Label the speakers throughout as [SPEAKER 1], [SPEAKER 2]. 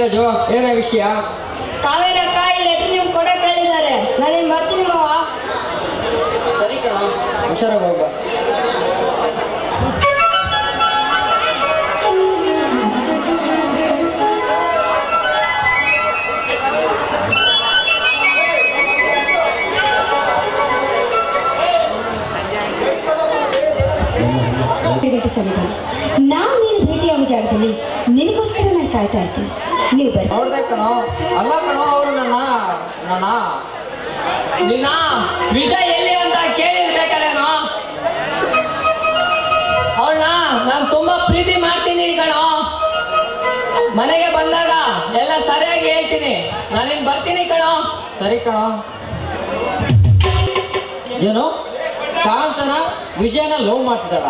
[SPEAKER 1] ಧೀರಜು, ಏನ ವಿಷಯ?
[SPEAKER 2] ಕಾವೇರಕ್ಕ ಈ ಲೆಟರ್ ನಿಮ್ ಕೊಡಕ್ ಹೇಳಿದ್ದಾರೆ. ನಾನು ಬರ್ತೀನಿ ಮಾವ.
[SPEAKER 1] ಸರಿ ಕಣ, ಹುಷಾರಾಗಿ ಹೋಗ್ಬಾ.
[SPEAKER 3] ಗಂಟೆ ಸಂವಿಧಾನ ನಾವು ನೀನು ಭೇಟಿಯಾಗೋ ಜಾಗದಲ್ಲಿ ನಿನಗೋಸ್ಕರ ನಾನು ಕಾಯ್ತಾ ಇರ್ತೀನಿ. ನೀವು ಬನ್ನಿ.
[SPEAKER 1] ನೋಡ್ದೆ ಕಣೋ, ಅಲ್ಲ ಕಣೋ, ಅವರು ನನ್ನ
[SPEAKER 4] ನಿನ್ನ ವಿಜಯ್ ಎಲ್ಲಿ ಅಂತ ಕೇಳಿರ್ಬೇಕಲ್ಲೇನೋ. ಅವಳನ್ನ ನಾನು ತುಂಬಾ ಪ್ರೀತಿ ಮಾಡ್ತೀನಿ ಕಣೋ. ಮನೆಗೆ ಬಂದಾಗ ಎಲ್ಲ ಸರಿಯಾಗಿ ಹೇಳ್ತೀನಿ. ನಾನಿನ್ ಬರ್ತೀನಿ ಕಣೋ.
[SPEAKER 1] ಸರಿ ಕಣೋ. ಏನು ಕಾಂಚನ ವಿಜಯನ ಲವ್ ಮಾಡ್ತಿದ್ದಾಳ?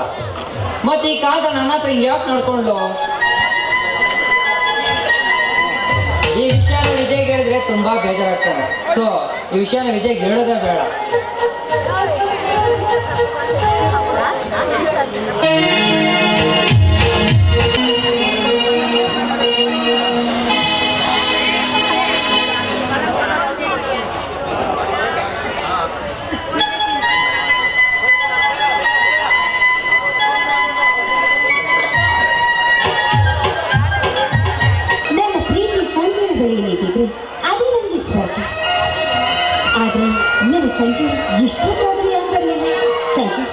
[SPEAKER 1] ಮತ್ತೆ ಈ ಕಾಂಚನ ನನ್ನ ಹತ್ರ ಯಾಕೆ ನಡ್ಕೊಂಡು? ಈ ವಿಷಯನ ವಿಜಯ್ಗೆ ಹೇಳಿದ್ರೆ ತುಂಬಾ ಬೇಜಾರಾಗ್ತಾನೆ. ಸೊ ಈ ವಿಷಯನ ವಿಜಯ್ಗೆ ಹೇಳೋದೇ ಬೇಡ.
[SPEAKER 3] ನನ್ನ ಪ್ರೀತಿ ಸಂಜೆಯ ಬಳಿ ನಿಂತಿದ್ರೆ ಅದೇ ನನಗೆ ಸ್ವಾರ್ಥ. ಆದ್ರೆ ನನ್ನ ಸಂಜೆ ಎಷ್ಟೊತ್ತಾದರೂ ಯಾಕೆ ಬರಲಿಲ್ಲ? ಸಂಜೆ